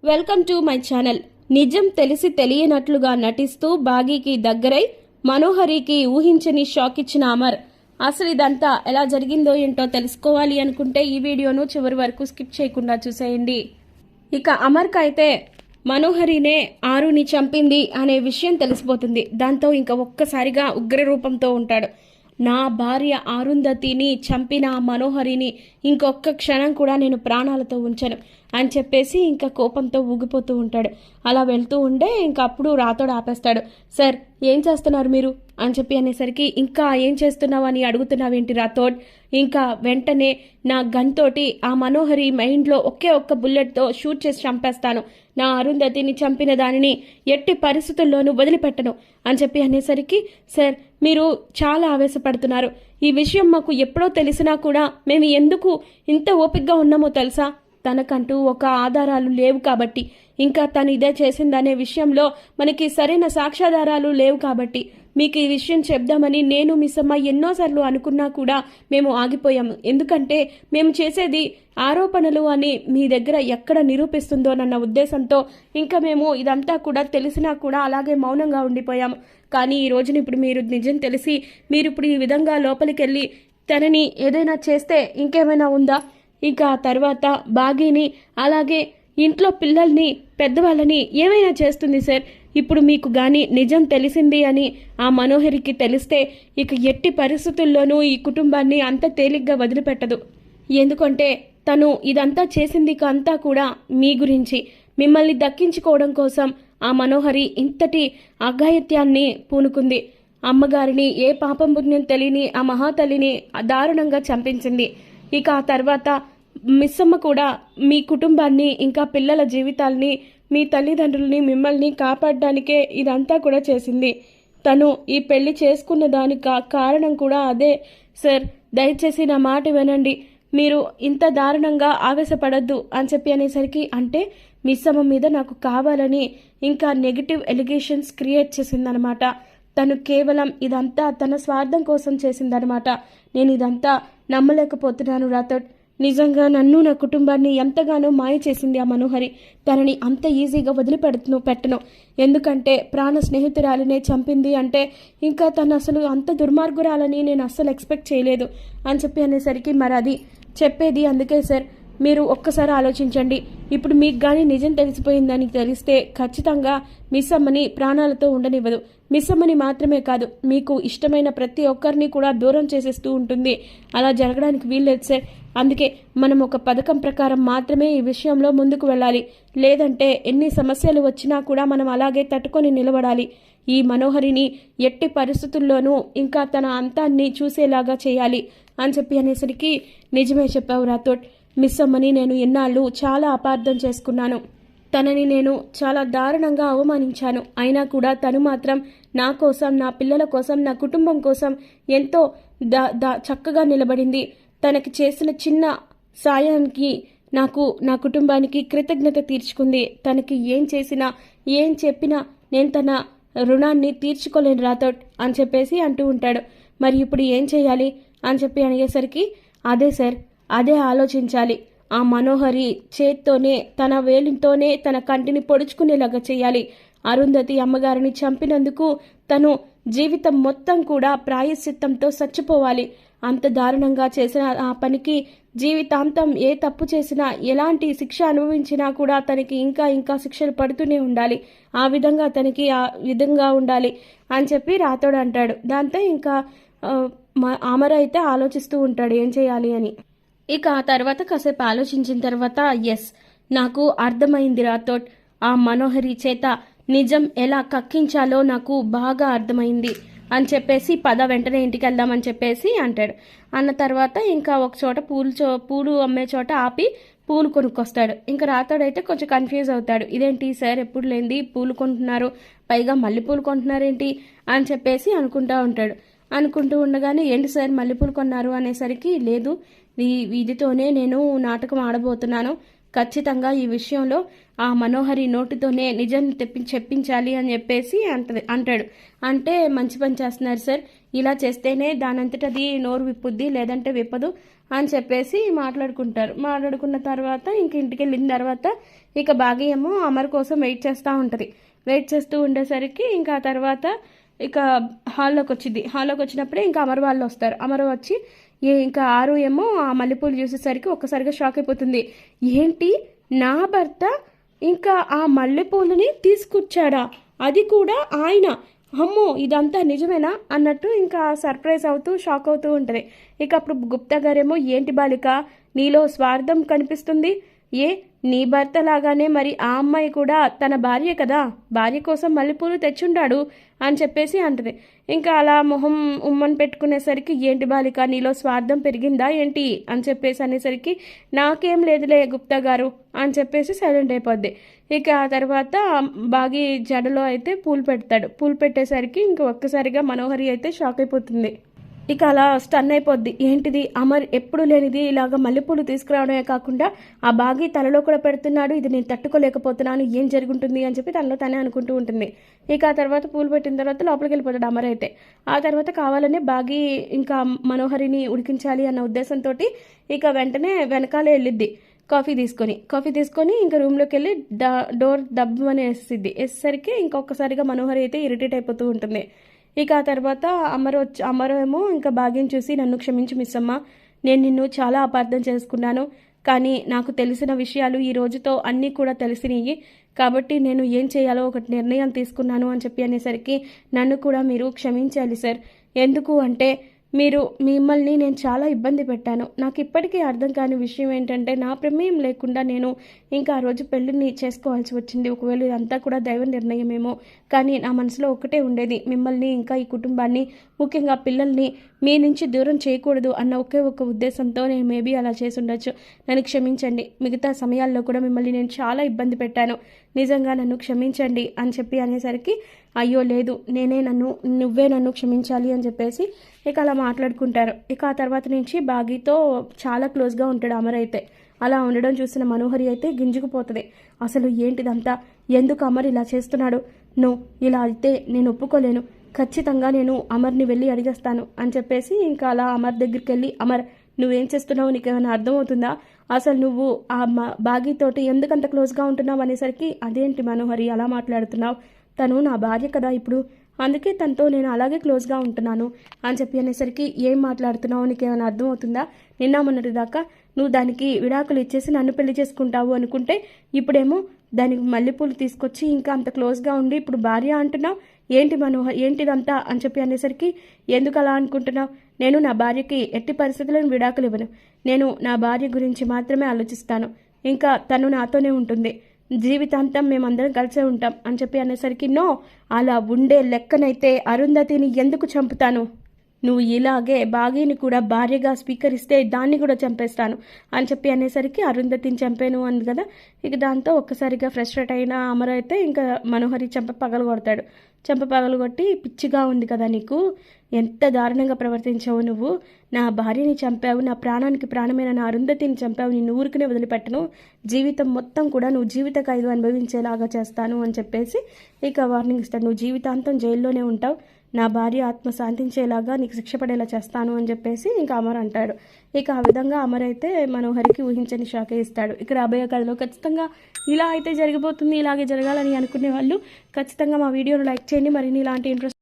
Welcome to my channel. నిజం తెలిసి తెలియనట్లుగా నటిస్తూ బాగీకి దగ్గరై మనోహరికి ఊహించని షాక్ ఇచ్చిన అమర్. అసలు ఇదంతా ఎలా జరిగిందో ఏంటో తెలుసుకోవాలి అనుకుంటే ఈ వీడియోను చివరి వరకు స్కిప్ చేయకుండా చూసేయండి. ఇక అమర్కి అయితే మనోహరినే ఆరుని చంపింది అనే విషయం తెలిసిపోతుంది. దాంతో ఇంకా ఒక్కసారిగా ఉగ్ర రూపంతో ఉంటాడు. నా భార్య అరుంధతిని చంపిన మనోహరిని ఇంకొక క్షణం కూడా నేను ప్రాణాలతో ఉంచను అని చెప్పేసి ఇంకా కోపంతో ఊగిపోతూ ఉంటాడు. అలా వెళ్తూ ఉండే ఇంకా అప్పుడు రాతోడు ఆపేస్తాడు. సార్, ఏం చేస్తున్నారు మీరు అని చెప్పి అనేసరికి, ఇంకా ఏం చేస్తున్నావు అని అడుగుతున్నావేంటి రాతోడ్? ఇంకా వెంటనే నా గన్ తోటి ఆ మనోహరి మైండ్లో ఒకే ఒక్క బుల్లెట్తో షూట్ చేసి చంపేస్తాను. నా అరుంధతిని చంపిన దానిని ఎట్టి పరిస్థితుల్లోనూ వదిలిపెట్టను అని చెప్పి అనేసరికి, సార్ మీరు చాలా ఆవేశపడుతున్నారు. ఈ విషయం మాకు ఎప్పుడో తెలిసినా కూడా మేము ఎందుకు ఇంత ఓపికగా ఉన్నామో తెలుసా? తనకంటూ ఒక ఆధారాలు లేవు కాబట్టి, ఇంకా తను ఇదే చేసిందనే విషయంలో మనకి సరైన సాక్ష్యాధారాలు లేవు కాబట్టి మీకు ఈ విషయం చెప్దామని నేను మిస్ అమ్మ ఎన్నోసార్లు అనుకున్నా కూడా మేము ఆగిపోయాము. ఎందుకంటే మేము చేసేది ఆరోపణలు అని మీ దగ్గర ఎక్కడ నిరూపిస్తుందోనన్న ఉద్దేశంతో ఇంకా మేము ఇదంతా కూడా తెలిసినా కూడా అలాగే మౌనంగా ఉండిపోయాము. కానీ ఈ రోజున ఇప్పుడు మీరు నిజం తెలిసి మీరు ఇప్పుడు ఈ విధంగా లోపలికి వెళ్ళి తనని ఏదైనా చేస్తే ఇంకేమైనా ఉందా? ఇంకా తర్వాత బాగీని అలాగే ఇంట్లో పిల్లల్ని పెద్దవాళ్ళని ఏమైనా చేస్తుంది సార్. ఇప్పుడు మీకు కానీ నిజం తెలిసింది అని ఆ మనోహరికి తెలిస్తే ఇక ఎట్టి పరిస్థితుల్లోనూ ఈ కుటుంబాన్ని అంత తేలిగ్గా వదిలిపెట్టదు. ఎందుకంటే తను ఇదంతా చేసింది అంతా కూడా మీ గురించి, మిమ్మల్ని దక్కించుకోవడం కోసం ఆ మనోహరి ఇంతటి అఘాయిత్యాన్ని పూనుకుంది. అమ్మగారిని ఏ పాపం పుణ్యం తెలియని ఆ మహాతల్లిని దారుణంగా చంపించింది. ఇక ఆ తర్వాత మిస్సమ్మ కూడా మీ కుటుంబాన్ని ఇంకా పిల్లల జీవితాల్ని మీ తల్లిదండ్రుల్ని మిమ్మల్ని కాపాడడానికే ఇదంతా కూడా చేసింది. తను ఈ పెళ్లి చేసుకున్న దానికి కారణం కూడా అదే సార్. దయచేసి నా మాట వినండి, మీరు ఇంత దారుణంగా ఆవేశపడద్దు అని చెప్పి అనేసరికి, అంటే మిస్సమ్మ మీద నాకు కావాలని ఇంకా నెగిటివ్ ఎలిగేషన్స్ క్రియేట్ చేసిందనమాట. తను కేవలం ఇదంతా తన స్వార్థం కోసం చేసిందనమాట. నేను ఇదంతా నమ్మలేకపోతున్నాను రాథోడ్. నిజంగా నన్ను నా కుటుంబాన్ని ఎంతగానో మాయ చేసింది ఆ మనోహరి. తనని అంత ఈజీగా పెట్టను. ఎందుకంటే ప్రాణ స్నేహితురాలినే చంపింది అంటే ఇంకా తను అసలు అంత దుర్మార్గురాలని నేను అస్సలు ఎక్స్పెక్ట్ చేయలేదు అని చెప్పి అనేసరికి, మరి అది చెప్పేది అందుకే సార్. మీరు ఒక్కసారి ఆలోచించండి. ఇప్పుడు మీకు కానీ నిజం తెలిసిపోయిందని తెలిస్తే ఖచ్చితంగా మిస్ అమ్మని ప్రాణాలతో ఉండనివ్వదు. మిస్ అమ్మని మాత్రమే కాదు, మీకు ఇష్టమైన ప్రతి ఒక్కరిని కూడా దూరం చేసేస్తూ ఉంటుంది. అలా జరగడానికి వీల్లేదు సార్. అందుకే మనం ఒక పథకం ప్రకారం మాత్రమే ఈ విషయంలో ముందుకు వెళ్ళాలి. లేదంటే ఎన్ని సమస్యలు వచ్చినా కూడా మనం అలాగే తట్టుకొని నిలబడాలి. ఈ మనోహరిని ఎట్టి పరిస్థితుల్లోనూ ఇంకా తన అంతాన్ని చూసేలాగా చేయాలి అని చెప్పి అనేసరికి, నిజమే చెప్పావు రాథోడ్. మిస్ అమ్మని నేను ఎన్నాళ్ళు చాలా అపార్థం చేసుకున్నాను. తనని నేను చాలా దారుణంగా అవమానించాను. అయినా కూడా తను మాత్రం నా కోసం, నా పిల్లల కోసం, నా కుటుంబం కోసం ఎంతో చక్కగా నిలబడింది. తనకి చేసిన చిన్న సాయానికి నాకు, నా కుటుంబానికి కృతజ్ఞత తీర్చుకుంది. తనకి ఏం చేసినా ఏం చెప్పినా నేను తన రుణాన్ని తీర్చుకోలేను రాథోడ్ అని చెప్పేసి అంటూ ఉంటాడు. మరి ఇప్పుడు ఏం చేయాలి అని చెప్పి అడిగేసరికి, అదే సార్, అదే ఆలోచించాలి. ఆ మనోహరి చేత్తోనే, తన వేలితోనే తన కంటిని పొడుచుకునేలాగా చేయాలి. అరుంధతి అమ్మగారిని చంపినందుకు తను జీవితం మొత్తం కూడా ప్రాయశ్చిత్తంతో చచ్చిపోవాలి. అంత దారుణంగా చేసిన ఆ పనికి జీవితాంతం ఏ తప్పు చేసినా, ఎలాంటి శిక్ష అనుభవించినా కూడా తనకి ఇంకా ఇంకా శిక్షలు పడుతూనే ఉండాలి. ఆ విధంగా తనకి ఆ విధంగా ఉండాలి అని చెప్పి రాతోడు అంటాడు. దాంతో ఇంకా అమర్ అయితే ఆలోచిస్తూ ఉంటాడు ఏం చేయాలి అని. ఇక ఆ తర్వాత కాసేపు ఆలోచించిన తర్వాత, ఎస్, నాకు అర్థమైంది రాథోడ్. ఆ మనోహరి చేత నిజం ఎలా కక్కించాలో నాకు బాగా అర్థమైంది అని చెప్పేసి, పద వెంటనే ఇంటికి వెళ్దామని చెప్పేసి అంటాడు. అన్న తర్వాత ఇంకా ఒక చోట పూలు అమ్మే చోట ఆపి పూలు కొనుక్కొస్తాడు. ఇంకా రాతోడైతే కొంచెం కన్ఫ్యూజ్ అవుతాడు. ఇదేంటి సార్, ఎప్పుడు లేనిది పూలు కొంటున్నారు, పైగా మల్లెపూలు కొంటున్నారేంటి అని చెప్పేసి అనుకుంటూ ఉండగానే, ఏంటి సార్ మల్లెపూలు కొన్నారు అనేసరికి, లేదు, వీటితోనే నేను నాటకం ఆడబోతున్నాను. ఖచ్చితంగా ఈ విషయంలో ఆ మనోహరి నోటితోనే నిజం చెప్పించాలి అని చెప్పేసి అంటాడు. అంటే మంచి పని చేస్తున్నారు సార్, ఇలా చేస్తేనే దానంతటది నోరు విప్పుద్ది, లేదంటే విప్పదు అని చెప్పేసి మాట్లాడుకున్న తర్వాత ఇంక ఇంటికి వెళ్ళిన తర్వాత ఇక బాగి ఏమో అమర్ కోసం వెయిట్ చేస్తూ ఉంటుంది. వెయిట్ చేస్తూ ఉండేసరికి ఇంకా ఆ తర్వాత ఇక హాల్లోకి వచ్చినప్పుడే ఇంకా అమర్ వాళ్ళు వస్తారు. అమర్ వచ్చి ఇంకా ఆరు ఏమో ఆ మల్లెపూలు చూసేసరికి ఒక్కసారిగా షాక్ అయిపోతుంది. ఏంటి, నా భర్త ఇంకా ఆ మల్లెపూలని తీసుకొచ్చాడా, అది కూడా ఆయన, అమ్మో ఇదంతా నిజమేనా అన్నట్టు ఇంకా సర్ప్రైజ్ అవుతూ షాక్ అవుతూ ఉంటుంది. ఇక అప్పుడు గుప్తా గారేమో, ఏంటి బాలిక నీలో స్వార్థం కనిపిస్తుంది, నీ భర్త లాగానే మరి ఆ అమ్మాయి కూడా తన భార్య కదా, భార్య కోసం మల్లెపూలు తెచ్చుంటాడు అని చెప్పేసి అంటది. ఇంకా అలా మొహం ఉమ్మని పెట్టుకునేసరికి, ఏంటి బాలిక నీలో స్వార్థం పెరిగిందా ఏంటి అని చెప్పేసి అనేసరికి, నాకేం లేదులే గుప్తా గారు అని చెప్పేసి సైలెంట్ అయిపోద్ది. ఇక ఆ తర్వాత బాగి జడలో అయితే పూలు పెట్టేసరికి ఇంకా ఒక్కసారిగా మనోహరి అయితే షాక్ అయిపోతుంది. ఇక అలా స్టన్ అయిపోద్ది. ఏంటిది, అమర్ ఎప్పుడు లేనిది ఇలాగ మల్లెపూలు తీసుకురావడమే కాకుండా ఆ బాగి తలలో కూడా పెడుతున్నాడు, ఇది నేను తట్టుకోలేకపోతున్నాను, ఏం జరుగుతుంది అని చెప్పి తనలో తనే అనుకుంటూ ఉంటుంది. ఇక ఆ తర్వాత పూలు పెట్టిన తర్వాత లోపలికి వెళ్ళిపోతాడు అమర్ అయితే. ఆ తర్వాత కావాలనే బాగి ఇంకా మనోహరిని ఉడికించాలి అన్న ఉద్దేశంతో ఇక వెంటనే వెనకాలే వెళ్ళిద్ది కాఫీ తీసుకొని ఇంకా రూమ్లోకి వెళ్ళి డోర్ దబ్బమని వేసేసరికి ఇంకొకసారిగా మనోహరి అయితే ఇరిటేట్ అయిపోతూ ఉంటుంది. ఇక ఆ తర్వాత అమరు ఏమో ఇంకా భాగ్యం చూసి, నన్ను క్షమించు మిస్ అమ్మ, నేను నిన్ను చాలా అపార్థం చేసుకున్నాను, కానీ నాకు తెలిసిన విషయాలు ఈ రోజుతో అన్నీ కూడా తెలిసినవి, కాబట్టి నేను ఏం చేయాలో ఒకటి నిర్ణయం తీసుకున్నాను అని చెప్పి అనేసరికి, నన్ను కూడా మీరు క్షమించాలి సార్, ఎందుకు అంటే మిమ్మల్ని నేను చాలా ఇబ్బంది పెట్టాను. నాకు ఇప్పటికీ అర్థం కాని విషయం ఏంటంటే, నా ప్రమేయం లేకుండా నేను ఇంకా ఆ రోజు పెళ్లిని చేసుకోవాల్సి వచ్చింది. ఒకవేళ ఇదంతా కూడా దైవ నిర్ణయమేమో, కానీ నా మనసులో ఒకటే ఉండేది, మిమ్మల్ని ఇంకా ఈ కుటుంబాన్ని, ముఖ్యంగా పిల్లల్ని మీ నుంచి దూరం చేయకూడదు అన్న ఒకే ఒక ఉద్దేశంతో నేను మేబీ అలా చేసి ఉండొచ్చు. నన్ను క్షమించండి, మిగతా సమయాల్లో కూడా మిమ్మల్ని నేను చాలా ఇబ్బంది పెట్టాను, నిజంగా నన్ను క్షమించండి అని చెప్పి అనేసరికి, అయ్యో లేదు, నువ్వే నన్ను క్షమించాలి అని చెప్పేసి ఇక అలా మాట్లాడుకుంటారు. ఇక ఆ తర్వాత నుంచి బాగీతో చాలా క్లోజ్గా ఉంటాడు అమర్ అయితే. అలా ఉండడం చూసిన మనోహరి అయితే గింజుకుపోతుంది. అసలు ఏంటిదంతా, ఎందుకు అమర్ ఇలా చేస్తున్నాడు, ఇలా అయితే నేను ఒప్పుకోలేను, ఖచ్చితంగా నేను అమర్ని వెళ్ళి అడిగేస్తాను అని చెప్పేసి ఇంకా అలా అమర్ దగ్గరికి వెళ్ళి, అమర్ నువ్వేం చేస్తున్నావు, నీకేమైనా అర్థమవుతుందా, అసలు నువ్వు ఆ బాగీతోటి ఎందుకంత క్లోజ్గా ఉంటున్నావు అనేసరికి, అదేంటి మనోహరి అలా మాట్లాడుతున్నావు, తను నా భార్య కదా ఇప్పుడు, అందుకే తనతో నేను అలాగే క్లోజ్గా ఉంటున్నాను అని చెప్పి అనేసరికి, ఏం మాట్లాడుతున్నావు, నీకేమైనా అర్థమవుతుందా, మొన్నటి దాకా నువ్వు దానికి విడాకులు ఇచ్చేసి నన్ను పెళ్లి చేసుకుంటావు అనుకుంటే, ఇప్పుడేమో దానికి మల్లెపూలు తీసుకొచ్చి ఇంకా అంత క్లోజ్గా ఉండి ఇప్పుడు భార్య అంటున్నావు, ఏంటి మనోహర్ ఏంటిదంతా అని చెప్పి అనేసరికి, ఎందుకు అలా అనుకుంటున్నావు, నేను నా భార్యకి ఎట్టి పరిస్థితులను విడాకులు ఇవ్వను, నేను నా భార్య గురించి మాత్రమే ఆలోచిస్తాను, ఇంకా తను నాతోనే ఉంటుంది, జీవితాంతం మేమందరం కలిసే ఉంటాం అని చెప్పి అనేసరికి, నో, అలా ఉండే లెక్కనైతే అరుంధతిని ఎందుకు చంపుతాను, నువ్వు ఇలాగే బాగీని కూడా భార్యగా స్వీకరిస్తే దాన్ని కూడా చంపేస్తాను అని చెప్పి అనేసరికి, అరుంధతిని చంపాను అంది కదా. ఇక దాంతో ఒక్కసారిగా ఫ్రస్ట్రేట్ అయిన అమర్ అయితే ఇంకా మనోహరి చెంప పగలగొట్టి, పిచ్చిగా ఉంది కదా నీకు, ఎంత దారుణంగా ప్రవర్తించావు నువ్వు, నా భార్యని చంపావు, నా ప్రాణానికి ప్రాణమైన నా అరుంధతిని చంపావు, నిన్ను ఊరికనే వదిలిపెట్టను, జీవితం మొత్తం కూడా నువ్వు జీవిత ఖైదు అనుభవించేలాగా చేస్తాను అని చెప్పేసి ఇక వార్నింగ్ ఇస్తాడు. నువ్వు జీవితాంతం జైల్లోనే ఉంటావు, నా భార్య ఆత్మ శాంతించేలాగా నీకు శిక్ష పడేలా చేస్తాను అని చెప్పేసి ఇంకా అమర్ అంటాడు. ఇక ఆ విధంగా అమర్ అయితే మనోహరికి ఊహించని షాకే ఇస్తాడు. ఇక రాబోయే కథలో ఖచ్చితంగా ఇలా అయితే జరిగిపోతుంది, ఇలాగే జరగాలని అనుకునే వాళ్ళు ఖచ్చితంగా మా వీడియోను లైక్ చేయండి. మరిన్ని ఇలాంటి ఇంట్రెస్ట్